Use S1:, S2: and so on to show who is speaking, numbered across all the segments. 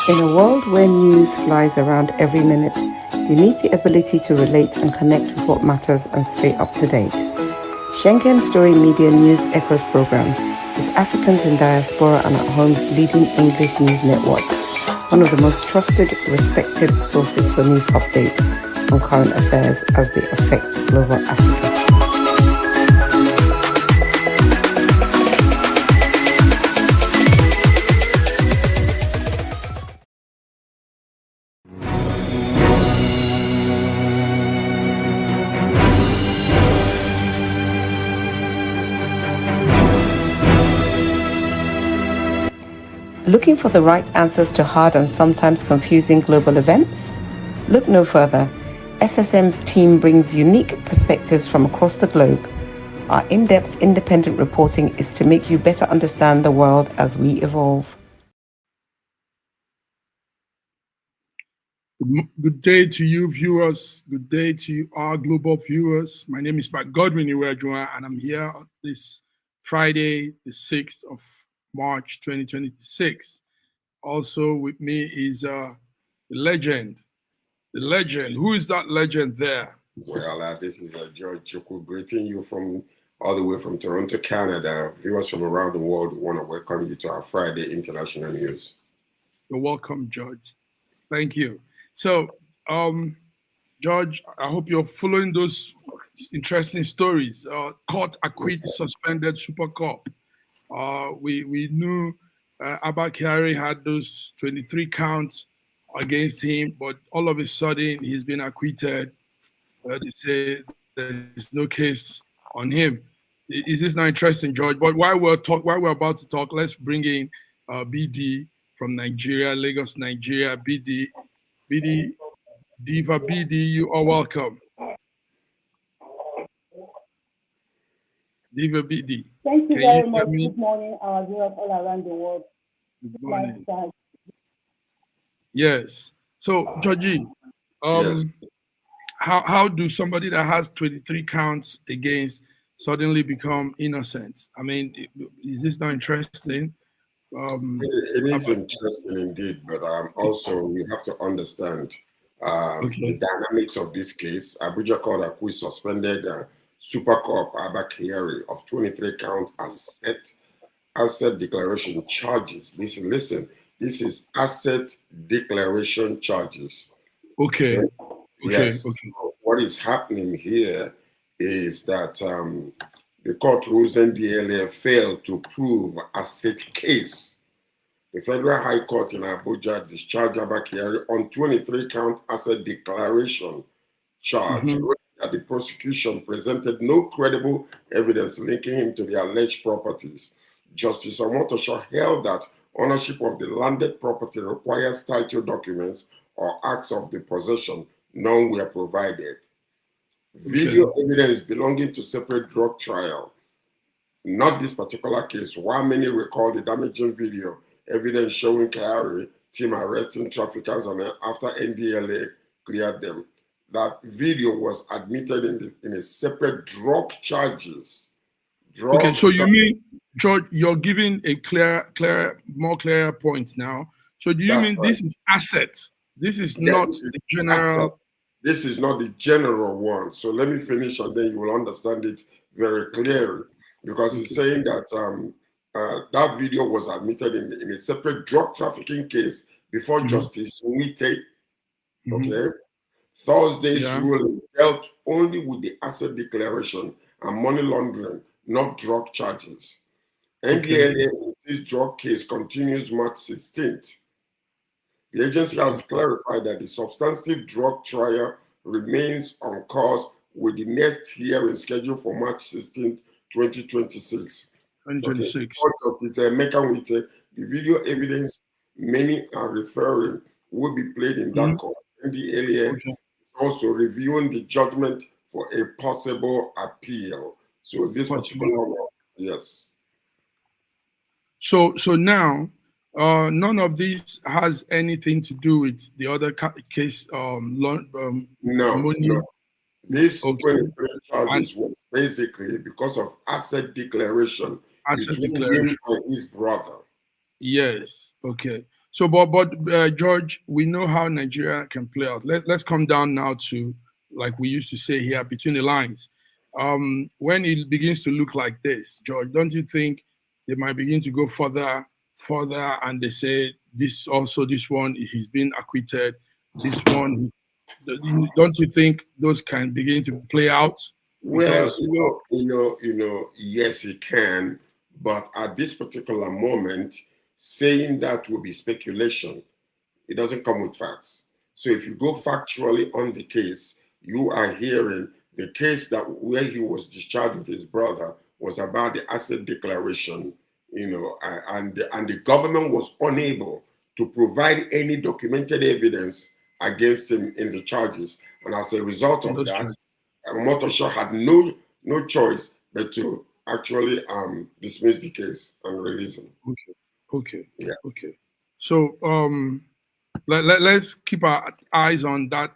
S1: In a world where news flies around every minute, you need the ability to relate and connect with what matters and stay up to date. Schengen Story Media News Echoes program is Africans in Diaspora and at Home's leading English news network, one of the most trusted, respected sources for news updates on current affairs as they affect global Africa. Looking for the right answers to hard and sometimes confusing global events? Look no further. SSM's team brings unique perspectives from across the globe. Our in-depth independent reporting is to make you better understand the world as we evolve.
S2: Good day to you viewers. Good day to you, our global viewers. My name is Mark Godwin Iweajua, and I'm here on this Friday, the 6th of March 2026. Also with me is the legend. The legend. Who is that legend there?
S3: Well, this is George Chukwu greeting you from all the way from Toronto, Canada. Viewers from around the world, we want to welcome you to our Friday International News.
S2: You're welcome, George. Thank you. So, George, I hope you're following those interesting stories. Court acquits suspended Super Cop. We knew Abba Kyari had those 23 counts against him, but all of a sudden he's been acquitted. They say there's no case on him. Is this not interesting, George? But while we're about to talk, let's bring in BD from Nigeria, Lagos, Nigeria. BD, Diva BD, you are welcome. Diva BD.
S4: Thank you very much. Good morning, our viewers all around the world.
S2: Good morning. Yes. So, Georgie,
S3: Yes.
S2: how do somebody that has 23 counts against suddenly become innocent? I mean, is this not interesting?
S3: It is interesting indeed, but also we have to understand the dynamics of this case. Abuja Court acquit suspended Super Cop Abba Kyari of 23 count asset declaration charges. Listen, this is asset declaration charges.
S2: Okay.
S3: Yes.
S2: Okay.
S3: What is happening here is that the court rules NDLA failed to prove asset case. The Federal High Court in Abuja discharged Abba Kyari on 23 count asset declaration charge. That the prosecution presented no credible evidence linking him to the alleged properties. Justice Omotosho held that ownership of the landed property requires title documents or acts of the possession. None were provided. Video evidence belonging to separate drug trial. Not this particular case. While many recall the damaging video evidence showing Kyari team arresting traffickers and after NDLA cleared them. That video was admitted in a separate drug charges.
S2: So you mean, George, you're giving a more clear point now. So do you mean this is assets? This is not the general.
S3: Asset. This is not the general one. So let me finish and then you will understand it very clearly. Because it's saying that that video was admitted in a separate drug trafficking case before Justice Nwite. Okay. Thursday's ruling dealt only with the asset declaration and money laundering, not drug charges. NDLA insists drug case continues March 16th. The agency has clarified that the substantive drug trial remains on course with the next hearing scheduled for March 16th, 2026.
S2: 2026.
S3: Justice Emeka Nwite, the video evidence many are referring will be played in that court. NDLA also reviewing the judgment for a possible appeal. So this particular one, yes.
S2: So now, none of this has anything to do with the other case.
S3: No. This 23 charges was basically because of asset declaration between him and his brother.
S2: Yes. Okay. So, but George, we know how Nigeria can play out. Let's come down now to, like we used to say here, between the lines. When it begins to look like this, George, don't you think they might begin to go further, and they say this one he's been acquitted, this one, don't you think those can begin to play out?
S3: Well, yes, it can, but at this particular moment, saying that will be speculation. It doesn't come with facts. So if you go factually on the case, you are hearing the case that where he was discharged with his brother was about the asset declaration, and the government was unable to provide any documented evidence against him in the charges. And as a result of that, Motoshaw had no choice but to actually dismiss the case and release him.
S2: Okay.
S3: Yeah.
S2: Okay. So let's keep our eyes on that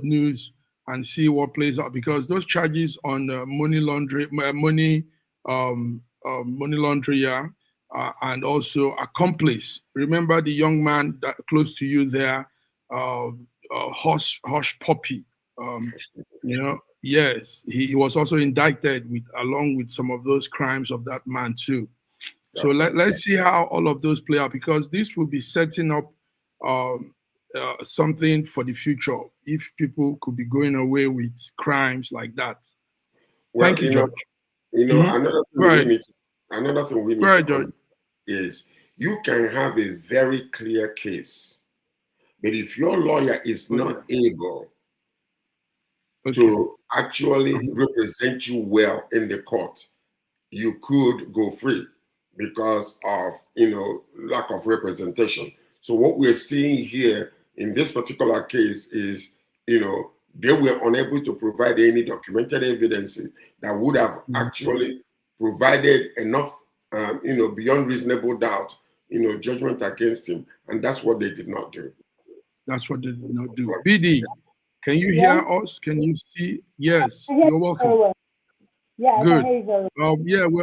S2: news and see what plays out, because those charges on money laundering, and also accomplice. Remember the young man that close to you there, Hush Puppy. Yes, he was also indicted along with some of those crimes of that man too. So let's see how all of those play out, because this will be setting up something for the future if people could be going away with crimes like that.
S3: Well,
S2: Thank you, George.
S3: Another thing we need to
S2: George.
S3: Is you can have a very clear case, but if your lawyer is not able to actually represent you well in the court, you could go free because of lack of representation. So what we're seeing here in this particular case is they were unable to provide any documented evidence that would have actually provided enough beyond reasonable doubt judgment against him, and that's what they did not do.
S2: That's what they did not do. BD, can you hear us? Can you see? Yes, you're welcome.
S4: Yeah,
S2: good.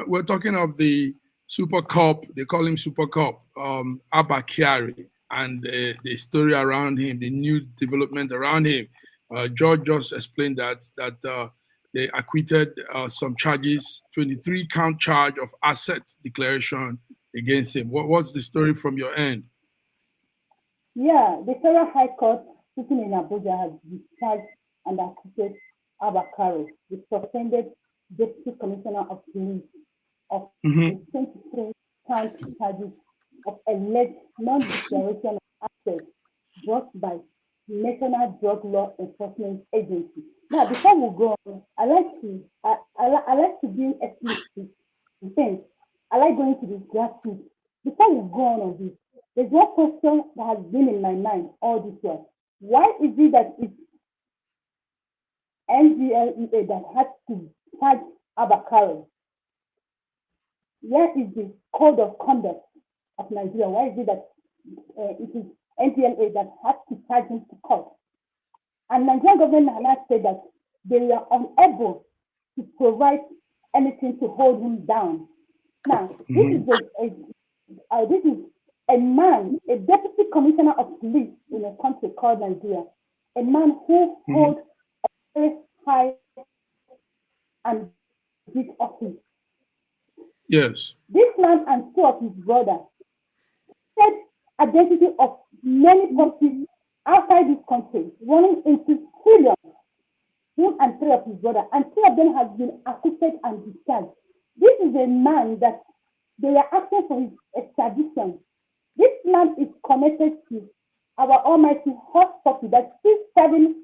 S2: We're talking of the Super Cup. They call him Super Cup, Abba Kyari, and the story around him, the new development around him. George just explained that they acquitted some charges, 23 count charge of assets declaration against him. What's the story from your end?
S4: Yeah, the Federal High Court sitting in Abuja has discharged and acquitted Abba Kyari, the suspended Deputy Commissioner of Police, of 23 count charges of alleged non-declaration of assets brought by the National Drug Law Enforcement Agency. Now, before we go on, I like to be explicit. Defense. I like going to the grassroots. Before we go on this, there's one question that has been in my mind all this year. Why is it that it's NGLEA that has to charge Abba Kyari? Where is the code of conduct of Nigeria? Why is it that it is NGLEA that has to charge him to court? And Nigerian government has said that they were unable to provide anything to hold him down. Now, this is a man, a deputy commissioner of police in a country called Nigeria, a man who holds a very high and big office.
S2: Yes.
S4: This man and two of his brothers said identity of many properties outside this country, running into trillions. Him and three of his brothers, and two of them have been acquitted and discharged. This is a man that they are asking for his extradition. This man is connected to our almighty Hush Puppy that is serving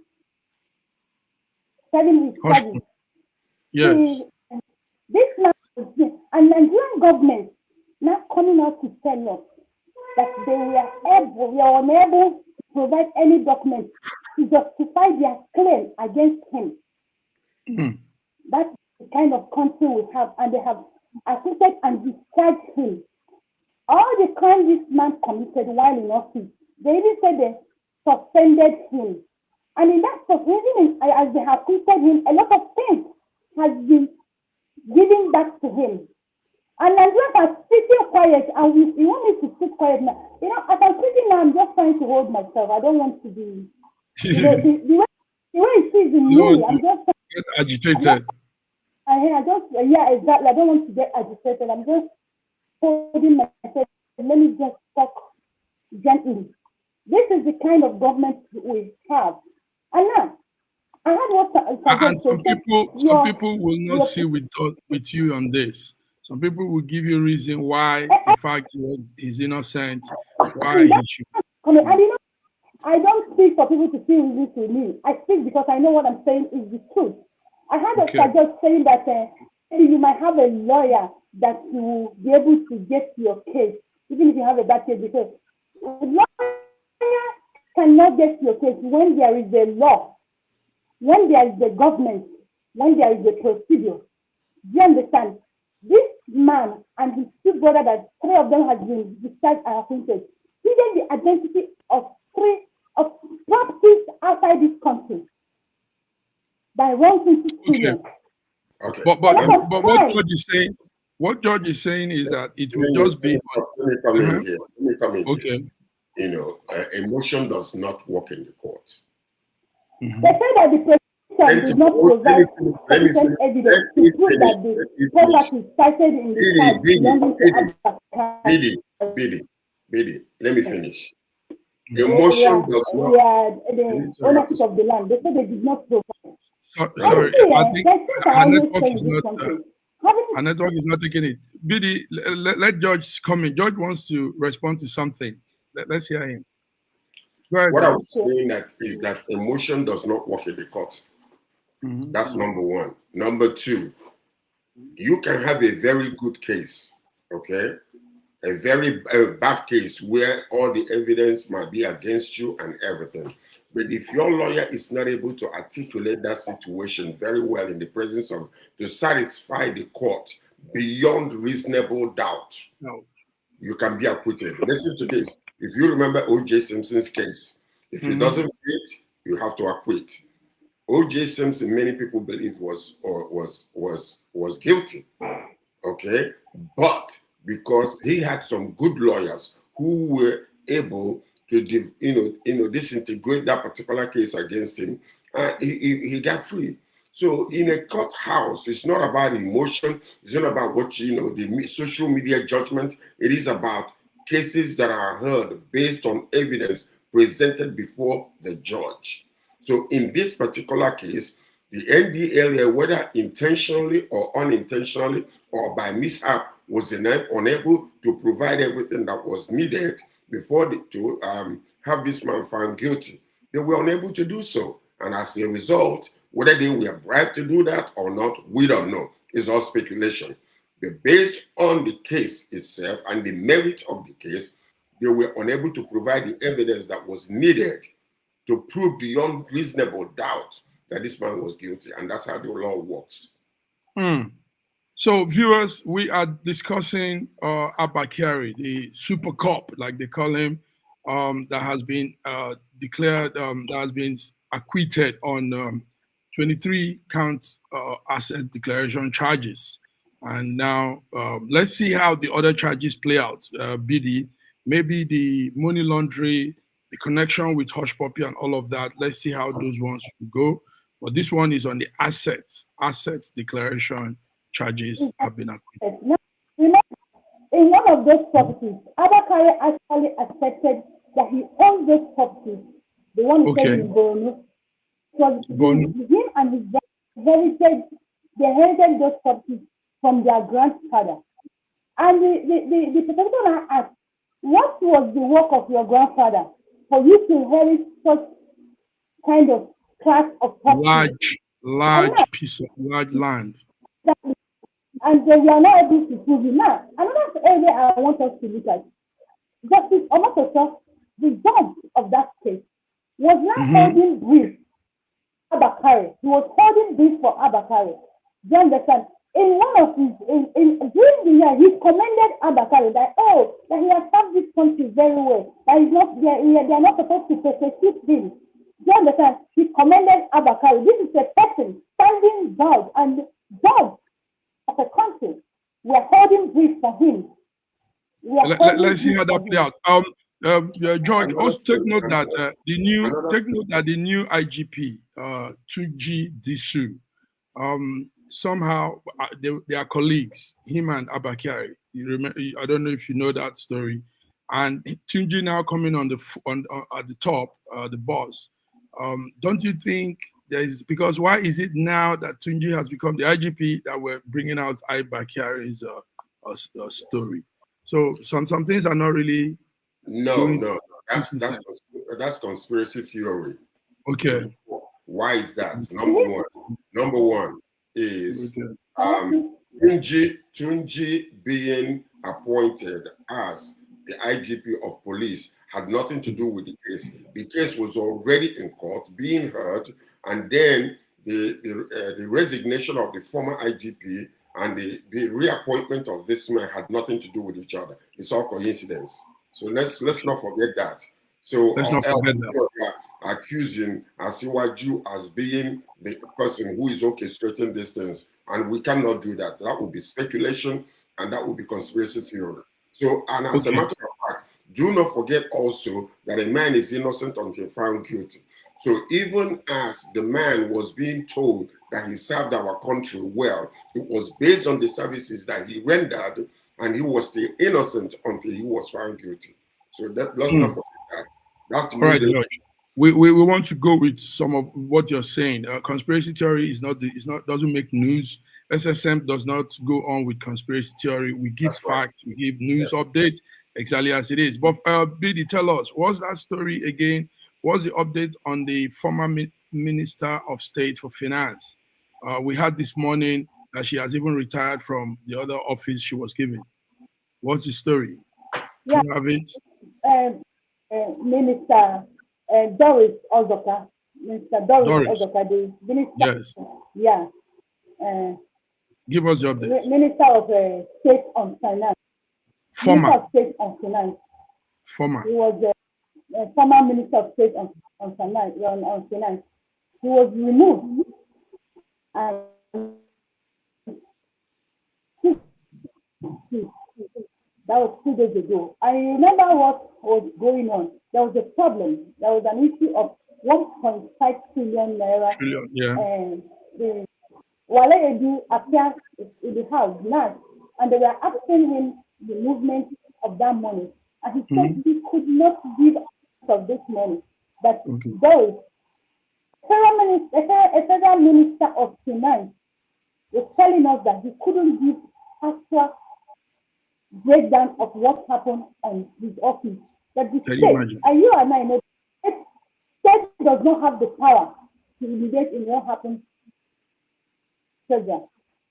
S4: his charges.
S2: Yes.
S4: This man, and Nigerian government now coming out to tell us that we are unable to provide any document to justify their claim against him. That's the kind of country we have, and they have acquitted and discharged him. All the crimes this man committed while in office, they even said they suspended him. And in that suspension, as they have acquitted him, a lot of things has been given back to him. And Nigerians are sitting quiet, and we want me to sit quiet now. As I'm I'm just trying to hold myself. I don't want to be, the way it is in
S2: You
S4: me,
S2: don't
S4: I'm just,
S2: get agitated.
S4: yeah, exactly. I don't want to get agitated. I'm just holding myself. Let me just talk gently. This is the kind of government we have. And now, I had what
S2: And
S4: suggested.
S2: some people will not see with you on this. Some people will give you a reason why, in fact, he's innocent, why he should.
S4: I don't speak for people to feel this with me. I speak because I know what I'm saying is the truth. I had a suggest saying that you might have a lawyer that you will be able to get your case, even if you have a bad case, because lawyer cannot get your case when there is a law, when there is a government, when there is a procedure. Do you understand? This man and his two brothers, that three of them has been discharged and appointed, hidden the identity of three of properties outside this country by 120 trillion.
S3: Okay.
S2: But what George is saying is that it will just be.
S3: Let me come in here. Let me come in
S2: Okay.
S3: here. You know, emotion does not work in the court.
S4: Mm-hmm. They say that the prosecution does not provide sufficient evidence to prove that the property cited in the charge belonging to
S3: Bidi, let me finish. Emotion does not.
S4: The ownership of the land. They say they did not provide.
S2: Sorry, I think our network is not. Our network is not taking it. Bidi, let George come in. George wants to respond to something. Let's hear him. Go ahead,
S3: what I was saying is that emotion does not work in the court.
S2: Mm-hmm.
S3: That's number one. Number two, you can have a very good case, okay? A very bad case where all the evidence might be against you and everything. But if your lawyer is not able to articulate that situation very well in the presence of, to satisfy the court beyond reasonable doubt, you can be acquitted. Listen to this. If you remember O.J. Simpson's case, if it doesn't fit, you have to acquit. O.J. Simpson, many people believe was guilty, okay? But because he had some good lawyers who were able to disintegrate that particular case against him, he got free. So in a courthouse, it's not about emotion. It's not about what the social media judgment. It is about cases that are heard based on evidence presented before the judge. So in this particular case, the NDLA, whether intentionally or unintentionally or by mishap, was unable to provide everything that was needed before to have this man found guilty. They were unable to do so. And as a result, whether they were bribed to do that or not, we don't know. It's all speculation. But based on the case itself and the merit of the case, they were unable to provide the evidence that was needed to prove beyond reasonable doubt that this man was guilty. And that's how the law works.
S2: So, viewers, we are discussing Abakari, the super cop, like they call him, that has been declared, that has been acquitted on 23 count asset declaration charges. And now let's see how the other charges play out, BD. Maybe the money laundering, the connection with Hush Puppy and all of that. Let's see how those ones go. But this one is on the assets declaration charges have been acquitted.
S4: Now, in one of those properties, Abakari actually accepted that he owns those properties. The one he said in Borno. So him and his brother inherited those properties from their grandfather. And the petitioner asked, what was the work of your grandfather for you to inherit such kind of class of property?
S2: Large land.
S4: And they were not able to prove it. Now, another area I want us to look at, Justice Omotoso, the judge of that case, was not holding brief for Abakari. He was holding brief for Abakari. Do you understand? In one of his, during the year, he commended Abakari that he has served this country very well. That is not, they are not supposed to persecute him. Do you understand? He commended Abakari. This is a person standing judge and judge of a country. We are holding brief for him.
S2: Let's see how that play out. Yeah, George,
S3: Another
S2: also take
S3: thing,
S2: note that
S3: another
S2: the new IGP, Tunji Disu, somehow they are colleagues, him and Abakari. You remember? I don't know if you know that story. And Tunji now coming on at the top, the boss. Don't you think there is, because why is it now that Tunji has become the IGP that we're bringing out Abakari's story? So some things are not really
S3: no,
S2: going
S3: no,
S2: making sense.
S3: that's conspiracy theory.
S2: Okay.
S3: Why is that? Number one is
S2: Okay.
S3: Tunji being appointed as the IGP of police had nothing to do with the case. The case was already in court, being heard, and then the resignation of the former IGP and the reappointment of this man had nothing to do with each other. It's all coincidence. So let's not forget that. So
S2: Let's not forget that.
S3: Accusing Asiwaju as being the person who is orchestrating these things, and we cannot do that. That would be speculation, and that would be conspiracy theory. So, and as a matter of fact, do not forget also that a man is innocent until found guilty. So even as the man was being told that he served our country well, it was based on the services that he rendered, and he was still innocent until he was found guilty. So that let's not forget that. That's the
S2: All right,
S3: reason.
S2: George. We want to go with some of what you're saying. Conspiracy theory doesn't make news. SSM does not go on with conspiracy theory. We give facts, we give news updates exactly as it is. But Biddy, tell us, what's that story again? What's the update on the former Minister of State for Finance? We had this morning that she has even retired from the other office she was given. What's the story?
S4: Yeah.
S2: You have it?
S4: Minister Doris Ozoka. Minister Doris Ozoka, the minister.
S2: Yes.
S4: Yeah.
S2: Give us the update.
S4: Minister of State on Finance.
S2: Former.
S4: Minister of State on Finance.
S2: Former.
S4: He was former Minister of State on Finance. He was removed and that was 2 days ago. I remember what was going on. There was a problem. There was an issue of 1.5 trillion naira. And the Wale Edu appeared in the house now, and they were asking him the movement of that money. And he said he could not give out of this money. But those a federal minister of finance was telling us that he couldn't give actual breakdown of what happened on his office. But the state, and you and I know, the state does not have the power to remediate in what happened. The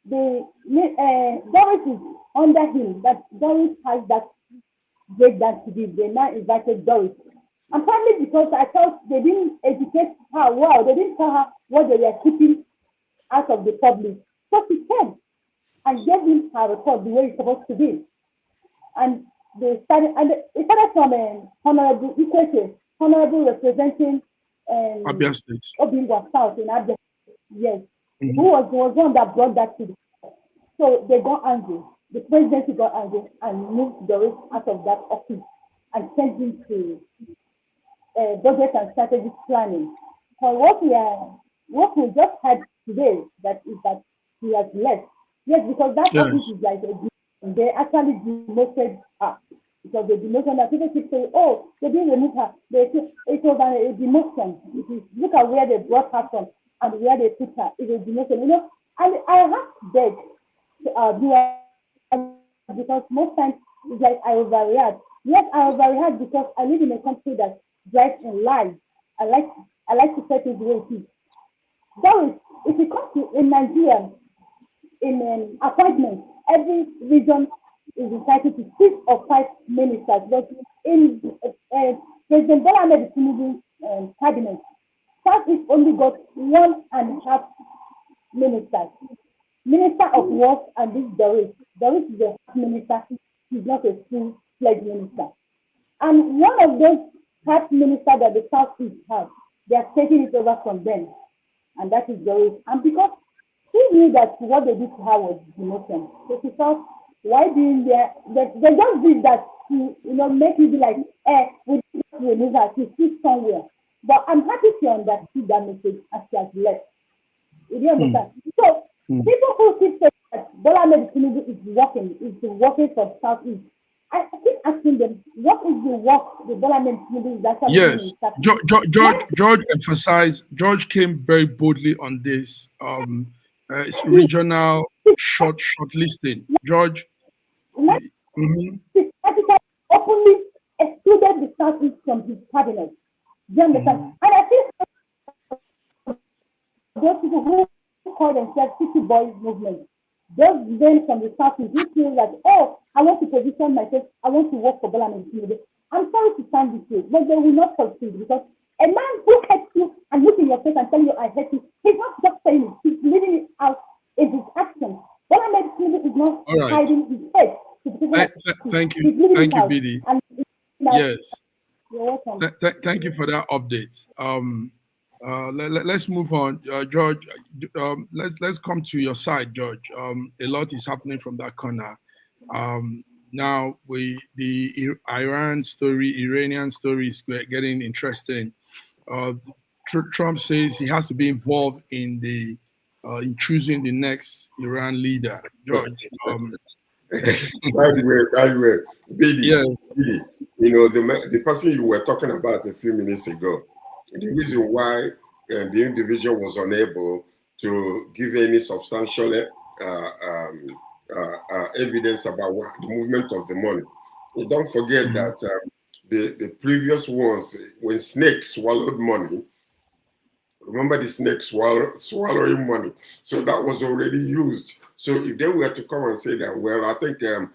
S4: Doris is under him, but Doris has that breakdown to give. They now invited Doris. And partly because I thought they didn't educate her well, they didn't tell her what they were keeping out of the public. So she came and gave him her report the way it's supposed to be. And it started from Honorable Ikwete, Honorable representing
S2: Abia State.
S4: Obingwa South in Abia. Yes. Who was one that brought that to the So they got angry. The presidency got angry and moved Doris out of that office and sent him to budget and strategic planning. So what we just had today that he has left. Yes, because that office is like they actually demoted her. Because the demotion that people keep saying, oh, they didn't remove her. It was a demotion. Look at where they brought her from and where they put her. It was demotion. You know, and I have to beg because most times it's like I overreact. Yes, I overreact because I live in a country that drives in lies. I like to set it the way it is. Doris, if you come to in Nigeria, in an appointment, every region is entitled to 6 or 5 ministers. But in President Bola Ahmed Tinubu's cabinet, Southeast only got 1.5 ministers. Minister of Works and this Doris. Doris is a minister. She's not a full-fledged minister. And one of those half ministers that the Southeast have, they are taking it over from them. And that is Doris. And because she knew that what they did to her was demotion. So she thought, why didn't they just did that to make it be like, we remove her, she's still somewhere. But I'm happy to understand that message as she has left. You do understand? So people who keep saying that Bola Ahmed Tinubu is working for Southeast. I keep asking them, what is the work the Bola Ahmed Tinubu is actually doing in Southeast?
S2: George came very boldly on this it's regional short listing. George,
S4: openly excluded the Southeast from his cabinet. Do you understand? And I think those people who call themselves City Boys movement, those men from the Southeast who feel that, oh, I want to position myself, I want to work for Bola Ahmed Tinubu. I'm sorry to stand this way, but they will not succeed because a man who hates you and look in your face and tell you I hate you, he's not just saying it, he's living it out in his actions. Bola Ahmed Tinubu is not hiding his head.
S2: Thank you, Bidi. Yes.
S4: You're welcome.
S2: Thank you for that update. Let's move on, George. Let's come to your side, George. A lot is happening from that corner. Now, the Iranian story is getting interesting. Trump says he has to be involved in in choosing the next Iran leader. George.
S3: By the way, Bidi,
S2: yes.
S3: Bidi, you know, the person you were talking about a few minutes ago, the reason why the individual was unable to give any substantial evidence about the movement of the money. You don't forget that the previous ones, when snake swallowed money, remember the snake swallowing money, so that was already used. So if they were to come and say that, well, I think a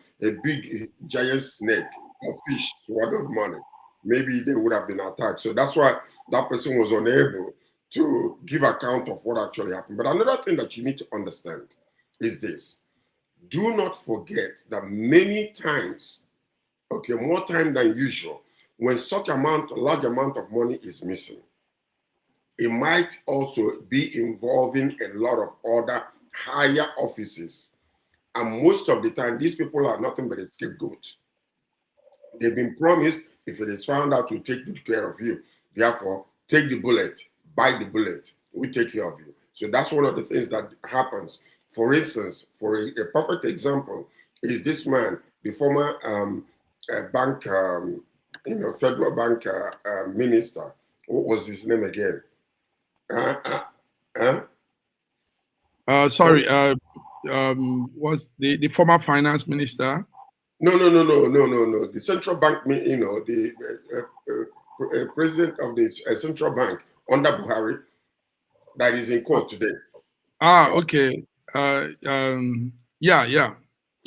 S3: big giant snake or fish swallowed money, maybe they would have been attacked. So that's why that person was unable to give account of what actually happened. But another thing that you need to understand is this. Do not forget that many times, okay, more time than usual, when such a large amount of money is missing, it might also be involving a lot of other higher offices. And most of the time, these people are nothing but a scapegoat. They've been promised, if it is found out, we'll take good care of you. Therefore, take the bullet, bite the bullet, we take care of you. So that's one of the things that happens. For instance, for a perfect example, is this man, the former bank, federal bank minister. What was his name again?
S2: Was the former finance minister?
S3: No. The central bank, the president of the central bank under Buhari, that is in court today.
S2: Okay. Yeah.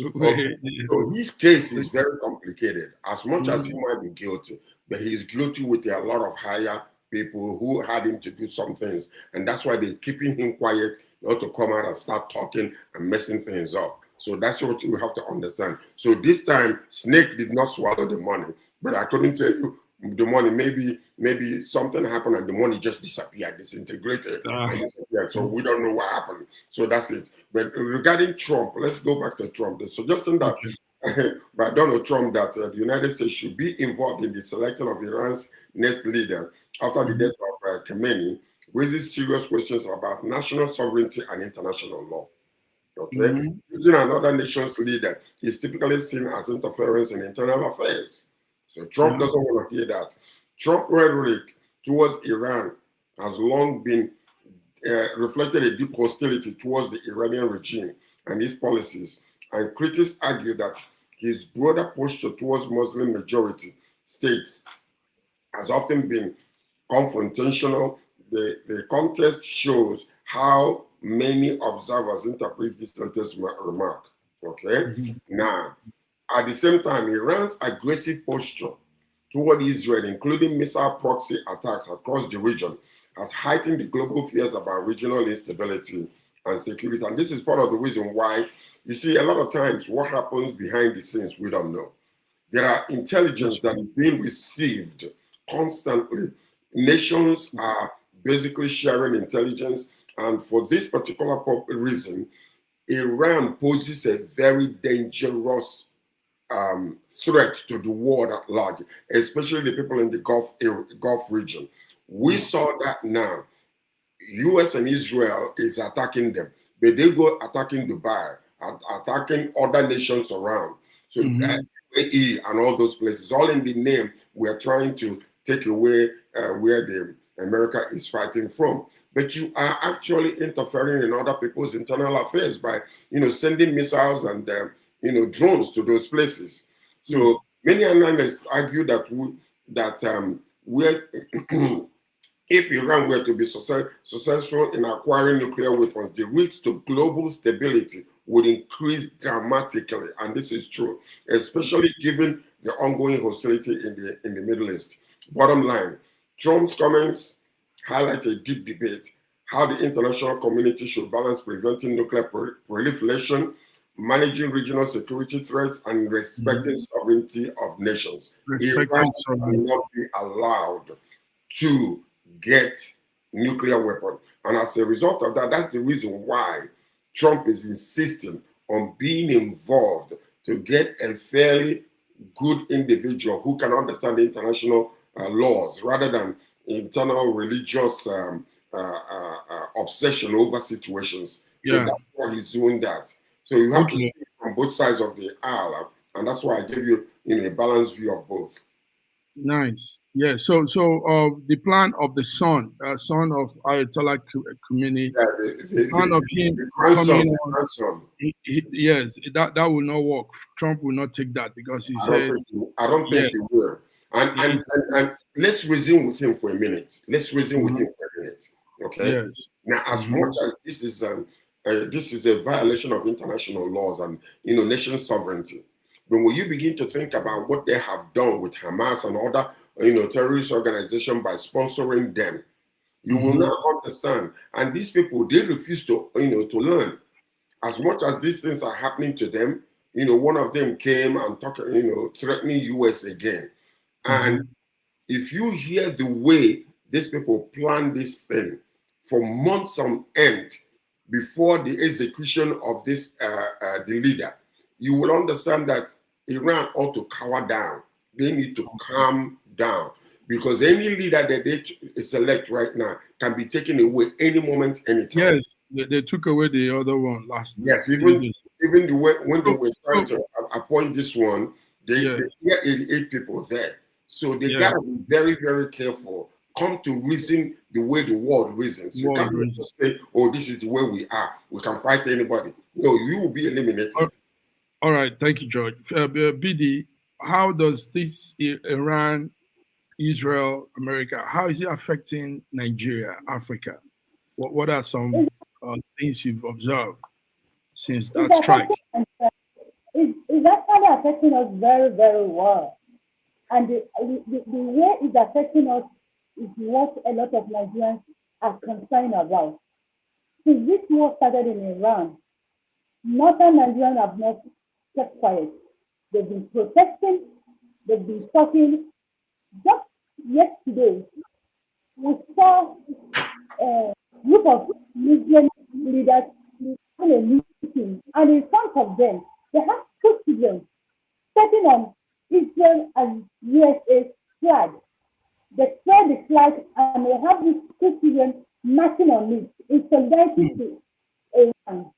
S3: Okay. So his case is very complicated. As much as he might be guilty, but he is guilty with a lot of higher people who had him to do some things, and that's why they're keeping him quiet, not to come out and start talking and messing things up. So that's what you have to understand. So this time, Snake did not swallow the money, but I couldn't tell you the money. Maybe something happened and the money just disappeared, disintegrated, and disappeared. So we don't know what happened. So that's it. But regarding Trump, let's go back to Trump. The suggestion that by Donald Trump that the United States should be involved in the selection of Iran's next leader after the death of Khamenei raises serious questions about national sovereignty and international law. Okay, using another nation's leader is typically seen as interference in internal affairs. So Trump doesn't want to hear that. Trump rhetoric towards Iran has long been reflected a deep hostility towards the Iranian regime and its policies, and critics argue that his broader posture towards Muslim majority states has often been confrontational. The context shows how many observers interpret this latest remark. Okay? Now, at the same time, Iran's aggressive posture toward Israel, including missile proxy attacks across the region, has heightened the global fears about regional instability and security. And this is part of the reason why, you see, a lot of times what happens behind the scenes, we don't know. There are intelligence that is being received constantly. Nations are basically sharing intelligence. And for this particular reason, Iran poses a very dangerous threat to the world at large, especially the people in the Gulf region. We saw that now. US and Israel is attacking them, but they go attacking Dubai, attacking other nations around. So that UAE and all those places, all in the name, we're trying to take away where the America is fighting from. But you are actually interfering in other people's internal affairs by, sending missiles and drones to those places. So many analysts argue that we're if Iran were to be successful in acquiring nuclear weapons, the risk to global stability would increase dramatically, and this is true, especially given the ongoing hostility in the Middle East. Bottom line, Trump's comments highlight a deep debate how the international community should balance preventing nuclear proliferation, managing regional security threats, and respecting sovereignty of nations. Iran will not be allowed to get nuclear weapon. And as a result of that, that's the reason why Trump is insisting on being involved to get a fairly good individual who can understand the international laws rather than internal religious obsession over situations. So that's why he's doing that. So you have to see from both sides of the aisle, and that's why I gave you a balanced view of both.
S2: Nice. Yeah. So the plan of the son of Ayatollah Khomeini, the plan of him coming on, yes, that will not work. Trump will not take that because he said,
S3: I don't think he will. And let's resume with him for a minute. Okay.
S2: Yes.
S3: Now, as much as this is a violation of international laws and nation sovereignty, but when you begin to think about what they have done with Hamas and other terrorist organizations by sponsoring them, you will now understand. And these people, they refuse to to learn. As much as these things are happening to them, one of them came and talked, threatening US again. And if you hear the way these people plan this thing for months on end before the execution of this the leader, you will understand that Iran ought to cower down. They need to calm down because any leader that they select right now can be taken away any moment, anytime.
S2: Yes, they took away the other one last.
S3: Yes, even the way when they were trying to appoint this one, they had 88 people there. So they gotta be very, very careful. Come to reason the way the world reasons. You can't just say, "Oh, this is the way we are. We can fight anybody." No, you will be eliminated.
S2: All right, thank you, George. BD, how does this Iran, Israel, America, how is it affecting Nigeria, Africa? What are some things you've observed since that strike?
S4: It's actually affecting us very, very well. And the way it's affecting us is what a lot of Nigerians are concerned about. Since this war started in Iran, northern Nigerians have not kept quiet. They've been protesting, they've been talking. Just yesterday, we saw a group of Muslim leaders having a meeting, and in front of them, they have two children sitting on Israel and USA flag. They spread the flag and they have these two children marching on it in solidarity to Iran.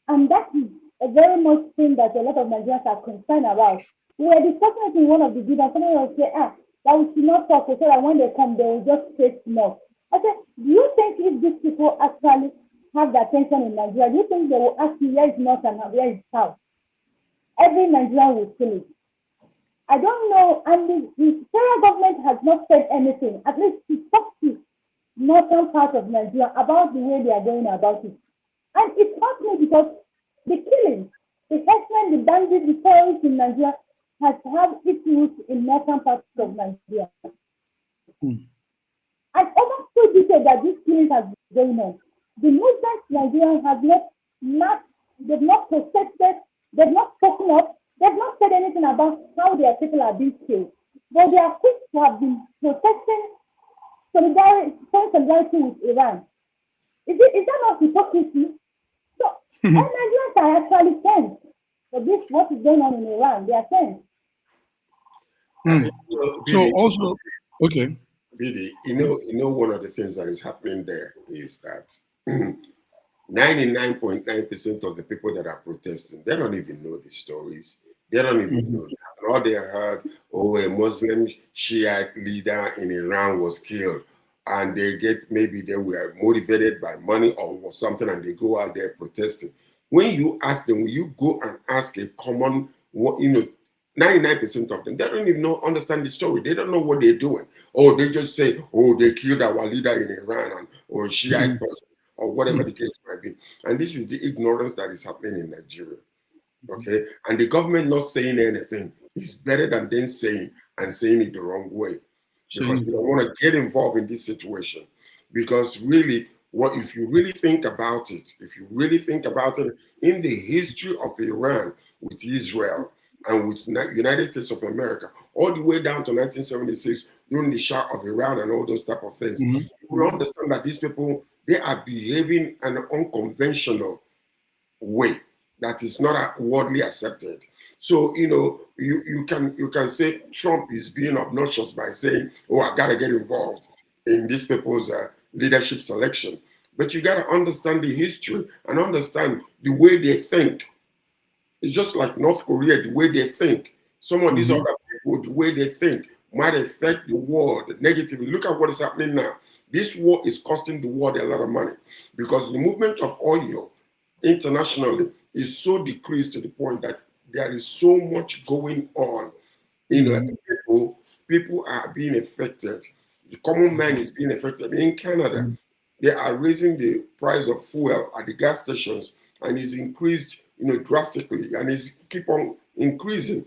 S4: And that is a very much thing that a lot of Nigerians are concerned about. We were discussing it in one of the videos, somebody will say, that we should not talk, so that when they come, they will just say no. I said, do you think if these people actually have the attention in Nigeria, do you think they will ask you where is north and where is south? Every Nigerian will feel it. I don't know, and the federal government has not said anything, at least to talk to northern part of Nigeria about the way they are going about it. And it hurts me because the killing, the herdsmen, the bandits, the terrorists in Nigeria has had its roots in northern parts of Nigeria. And over 2 decades that this killing has been going on, the Muslims Nigerians have they've not protested, they've not spoken up, they've not said anything about how their people are being killed. But they are quick to have been protesting solidarity with Iran. Is that not hypocrisy? So, and Nigerians are actually tense for this, what is going on in Iran. They are tense.
S2: Hmm.
S3: So,
S2: So
S3: Billy,
S2: also, okay.
S3: Billy, one of the things that is happening there is that 99.9% of the people that are protesting, they don't even know the stories. They don't even
S2: Mhm.
S3: know that. All they heard, oh, a Muslim Shiite leader in Iran was killed. And maybe they were motivated by money or something, and they go out there protesting. When you ask them, when you go and ask a common, 99% of them, they don't even understand the story. They don't know what they're doing. Or they just say, oh, they killed our leader in Iran, or a Shiite person, or whatever the case might be. And this is the ignorance that is happening in Nigeria. Okay. And the government not saying anything is better than them saying and saying it the wrong way. Because we don't want to get involved in this situation. Because really, if you really think about it, in the history of Iran with Israel and with United States of America, all the way down to 1976, during the Shah of Iran and all those type of things, you will understand that these people, they are behaving in an unconventional way that is not widely accepted. So you can say Trump is being obnoxious by saying, "Oh, I gotta get involved in these people's leadership selection," but you gotta understand the history and understand the way they think. It's just like North Korea, the way they think. Some of these other people, the way they think, might affect the world negatively. Look at what is happening now. This war is costing the world a lot of money because the movement of oil internationally is so decreased to the point that there is so much going on. People are being affected. The common man is being affected. In Canada, they are raising the price of fuel at the gas stations, and it's increased, drastically, and it's keep on increasing.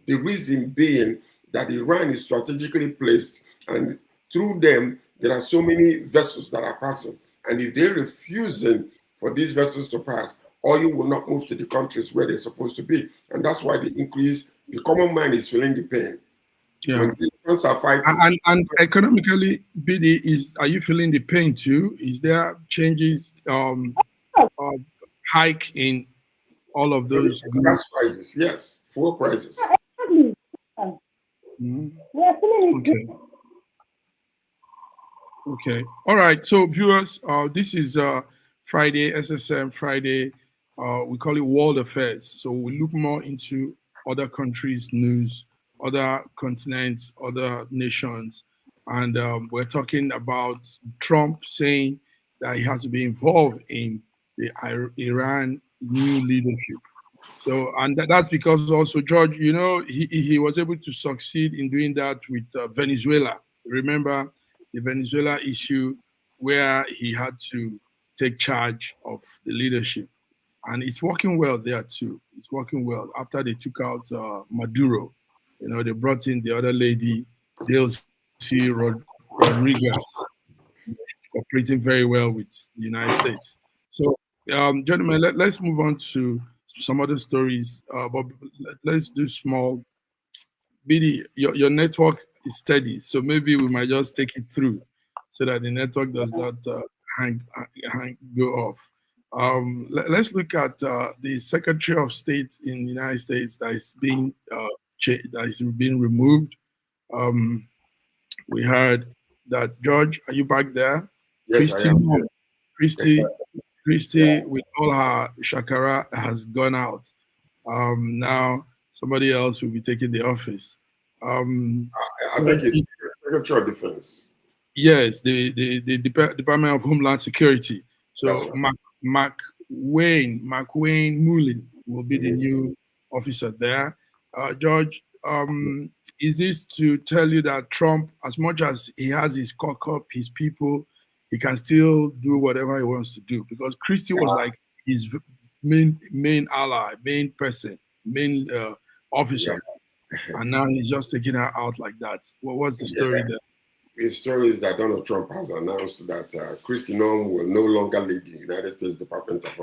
S3: The reason being that Iran is strategically placed, and through them there are so many vessels that are passing. And if they're refusing for these vessels to pass, oil will not move to the countries where they're supposed to be. And that's why the common man is feeling the pain.
S2: Yeah.
S3: When the ones are fighting.
S2: And economically, BD, are you feeling the pain too? Is there changes, hike in all of those goods?
S3: Gas prices, yes. Fuel prices.
S4: Exactly.
S2: Mhm.
S4: We are feeling it.
S2: Okay. Okay. All right. So, viewers, this is Friday, SSM Friday. We call it World Affairs. So we look more into other countries' news, other continents, other nations, and we're talking about Trump saying that he has to be involved in the Iran new leadership. So, and that's because also George, he was able to succeed in doing that with Venezuela. Remember the Venezuela issue where he had to take charge of the leadership, and it's working well there too. It's working well after they took out Maduro. They brought in the other lady, Delcy Rodriguez, operating very well with the United States. So, gentlemen, let's move on to some other stories, but let's do small. BD, your network is steady, so maybe we might just take it through so that the network does not go off. Let's look at the Secretary of State in the United States that is being removed. We heard that George, are you back there?
S3: Yes, I am.
S2: Christy,
S3: Yeah.
S2: with all her shakara, has gone out. Now somebody else will be taking the office.
S3: I think it's Secretary of Defense.
S2: Yes, the Department of Homeland Security. So
S3: Right.
S2: McWayne Mullin will be the new officer there. George, is this to tell you that Trump, as much as he has his cock up, his people, he can still do whatever he wants to do? Because Christie was like his main ally, main person, main officer, and now he's just taking her out like that. What's the story there?
S3: The story is that Donald Trump has announced that Kristi Noem will no longer lead the United States Department of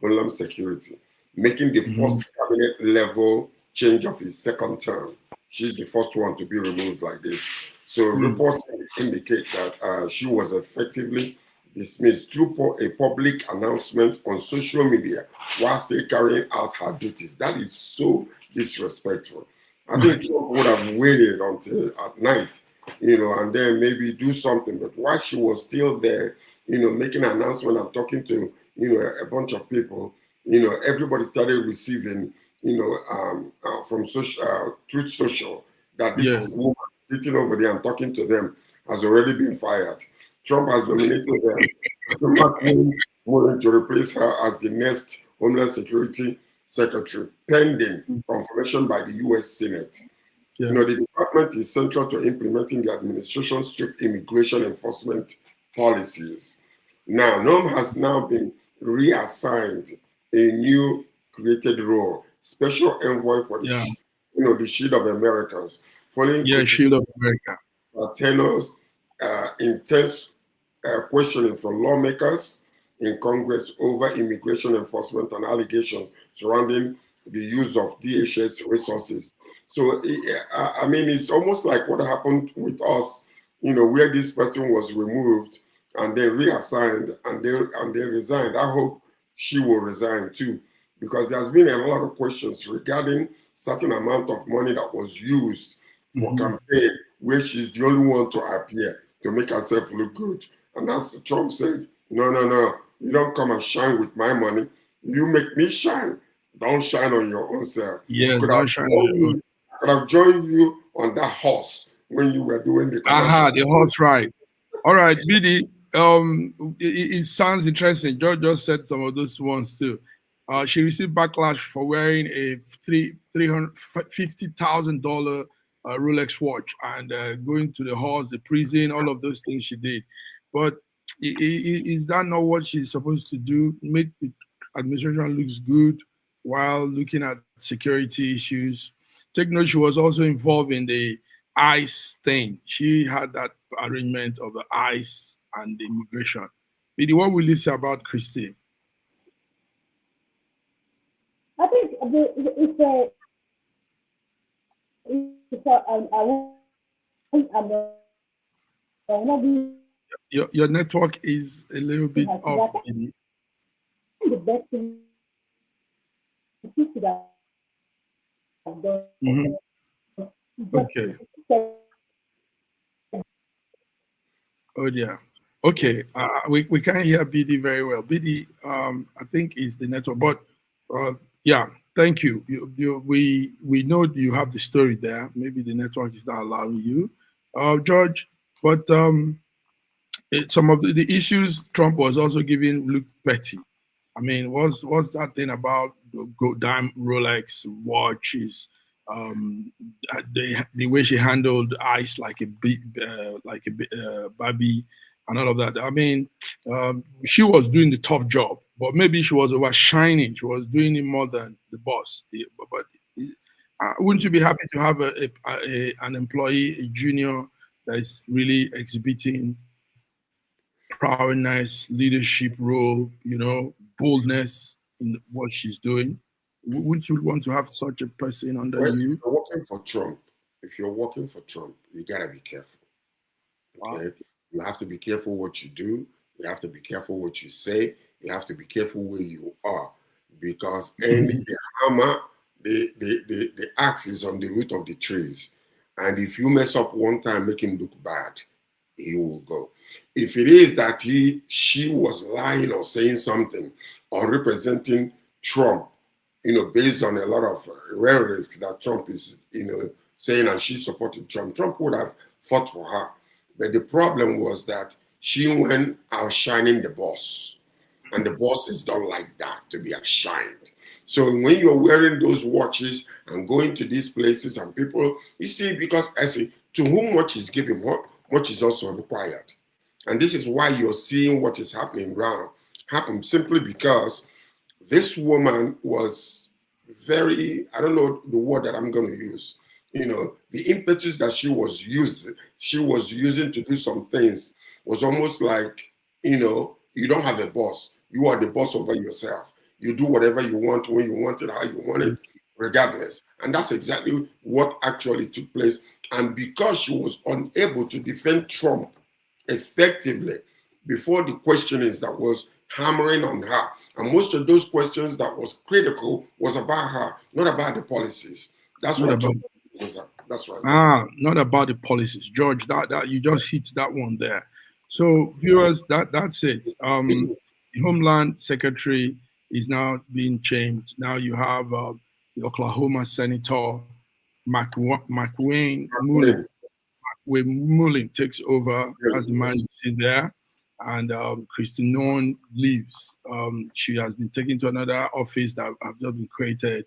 S3: Homeland Security, making the first cabinet level change of his second term. She's the first one to be removed like this. So reports indicate that she was effectively dismissed through a public announcement on social media while still carrying out her duties. That is so disrespectful. I think Trump would have waited until at night, and then maybe do something. But while she was still there, making an announcement and talking to, a bunch of people, everybody started receiving, from Truth Social, that this woman sitting over there and talking to them has already been fired. Trump has nominated her as the woman to replace her as the next Homeland Security Secretary, pending confirmation by the U.S. Senate.
S2: Yeah.
S3: The department is central to implementing the administration's strict immigration enforcement policies. Now, NOM has now been reassigned a new created role, special envoy for the, the Shield of Americans, following
S2: Shield of America.
S3: Tenors, intense questioning from lawmakers in Congress over immigration enforcement and allegations surrounding the use of DHS resources. So, I mean, it's almost like what happened with us, where this person was removed and then reassigned and they resigned. I hope she will resign too, because there's been a lot of questions regarding certain amount of money that was used for campaign, where she's the only one to appear to make herself look good. And as Trump said, no, you don't come and shine with my money. You make me shine. Don't shine on your own self.
S2: Yeah, don't shine on your own.
S3: I could have joined you on that horse when you were doing the
S2: commercial. The horse ride. All right, BD. It sounds interesting. George just said some of those ones too. She received backlash for wearing a $350,000 Rolex watch and going to the horse, the prison, all of those things she did. But is that not what she's supposed to do? Make the administration looks good while looking at security issues. Take note, she was also involved in the ICE thing. She had that arrangement of the ICE and the immigration. Bidi, what will you say about Christine?
S4: I think
S2: Your network is a little bit off, Bidi.
S4: The best thing
S2: Okay. Oh dear. Okay. We can't hear BD very well. BD, I think is the network, but yeah. Thank you. We know you have the story there. Maybe the network is not allowing you, George. But some of the issues Trump was also giving look petty. I mean, what's that thing about dime Rolex watches? The way she handled ICE like a Barbie and all of that. I mean, she was doing the tough job, but maybe she was overshining. She was doing it more than the boss. But wouldn't you be happy to have an employee, a junior, that is really exhibiting prowess, leadership role, boldness in what she's doing? Wouldn't you want to have such a person under you?
S3: If you're working for Trump, you gotta be careful. Okay, wow. You have to be careful what you do. You have to be careful what you say. You have to be careful where you are, because the hammer, the axe is on the root of the trees, and if you mess up one time, make him look bad, he will go. If it is that she was lying or saying something or representing Trump, based on a lot of rhetoric that Trump is, saying, and she supported Trump, Trump would have fought for her. But the problem was that she went outshining the boss. And the bosses don't like that, to be outshined. So when you're wearing those watches and going to these places and people, you see, because I say, to whom much is given, much is also required. And this is why you're seeing what is happening around happen, simply because this woman was very, I don't know the word that I'm going to use, the impetus that she was using to do some things was almost like, you don't have a boss. You are the boss over yourself. You do whatever you want, when you want it, how you want it, regardless. And that's exactly what actually took place. And because she was unable to defend Trump effectively before the questionings that was hammering on her, and most of those questions that was critical was about her, not about the policies. That's what That's right.
S2: Not about the policies, George. That you just hit that one there. So, viewers, that's it. The Homeland Secretary is now being changed. Now you have the Oklahoma Senator McWayne Mullin. McWayne Mullin takes over as the man you see there, and Christy Noon leaves. She has been taken to another office that have just been created.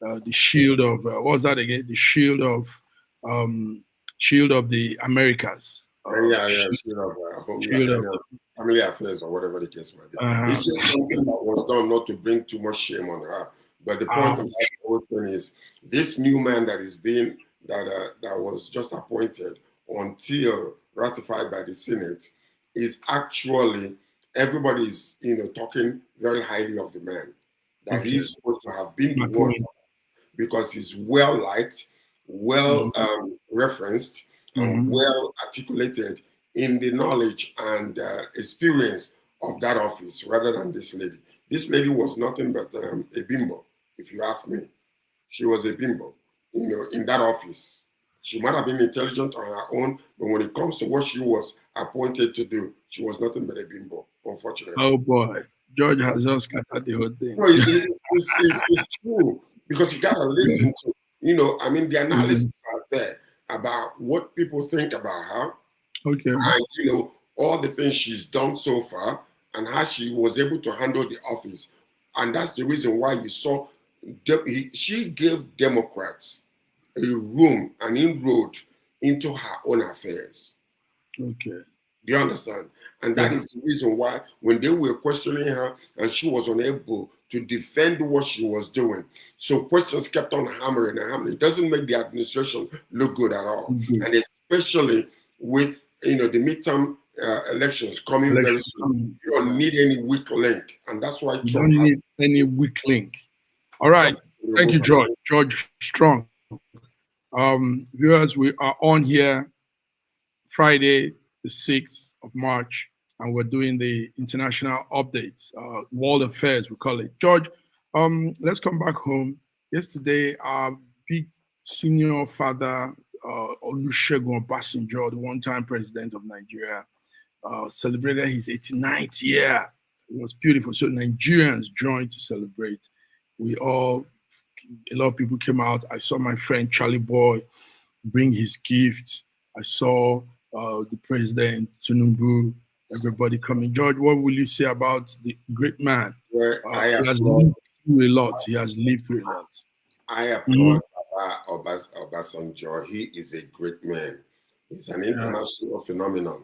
S2: The shield of what was that again? The shield of the Americas.
S3: Shield of family affairs or whatever the case might be. It's just something that was done not to bring too much shame on her. But the point of that whole thing is this new man that is being that was just appointed until ratified by the Senate is actually everybody's talking very highly of the man. That he's supposed to have been the one because he's well liked, well referenced, and well articulated in the knowledge and experience of that office rather than this lady. This lady was nothing but a bimbo, if you ask me. She was a bimbo, in that office. She might have been intelligent on her own, but when it comes to what she was appointed to do, she was nothing but a bimbo, unfortunately.
S2: Oh boy, George has just scattered the whole thing.
S3: No, it's true, because you got to listen to, the analysis out there about what people think about her.
S2: Okay.
S3: And, all the things she's done so far and how she was able to handle the office. And that's the reason why you saw she gave Democrats a room, an inroad into her own affairs.
S2: Okay.
S3: Do you understand? And that is the reason why when they were questioning her and she was unable to defend what she was doing, so questions kept on hammering and hammering. It doesn't make the administration look good at all. And especially with the midterm elections coming very soon. You don't need any weak link. And that's why
S2: you don't need any weak link. All right. Thank you, George. George Strong. Viewers, we are on here Friday, the 6th of March, and we're doing the international updates, world affairs, we call it. George, let's come back home. Yesterday, our big senior father, Olusegun Obasanjo, the one-time president of Nigeria, celebrated his 89th year. It was beautiful. So Nigerians joined to celebrate. A lot of people came out. I saw my friend Charlie Boy bring his gift. I saw the president, Tinubu, everybody coming. George, what will you say about the great man? He has lived through a lot. He has lived through a lot.
S3: I applaud Obasanjo. He is a great man. He's an international phenomenon.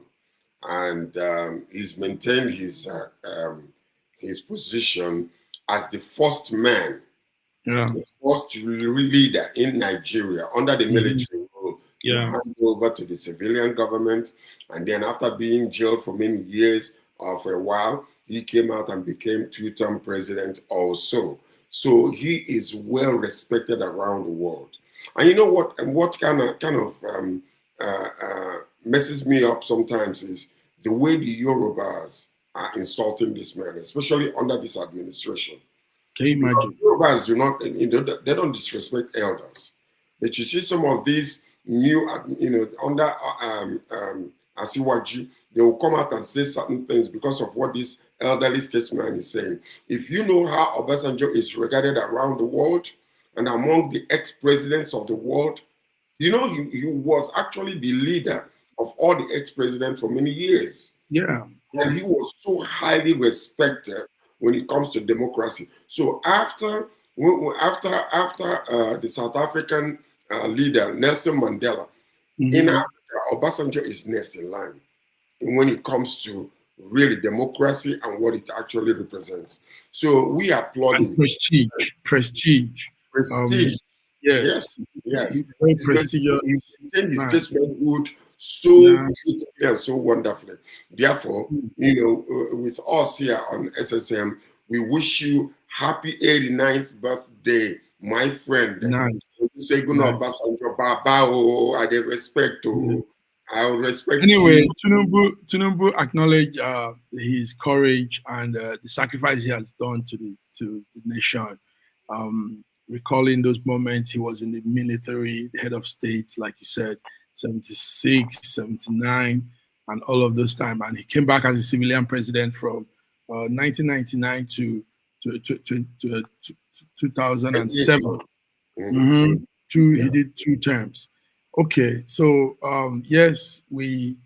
S3: And he's maintained his position as the first man, the first leader in Nigeria under the military rule, hand over to the civilian government. And then after being jailed for many years, for a while, he came out and became 2-term president also. So he is well respected around the world. And you know what kind of messes me up sometimes is the way the Yorubas are insulting this man, especially under this administration.
S2: Can you imagine?
S3: Yorubas do not, they don't disrespect elders. But you see some of these new, under Asiwaju, they will come out and say certain things because of what this elderly statesman is saying. If you know how Obasanjo is regarded around the world and among the ex-presidents of the world, he was actually the leader of all the ex-presidents for many years.
S2: Yeah.
S3: And he was so highly respected when it comes to democracy. So after the South African leader, Nelson Mandela, in Africa, Obasanjo is next in line when it comes to really democracy and what it actually represents. So we applaud him.
S2: Prestige. Yes. Very prestigious.
S3: He's maintained his statesmanhood so beautifully and so wonderfully. Therefore, with us here on SSM, we wish you happy 89th birthday, my friend.
S2: Nice.
S3: You say good night, Obasanjo, Baba, I dey respect you. I will respect
S2: anyway,
S3: you.
S2: Tinubu acknowledged his courage and the sacrifice he has done to the nation. recalling those moments. He was in the military, the head of state, like you said, 76, 79, and all of those time. And he came back as a civilian president from 1999 to 2007. He did 2 terms. Okay, so yes, we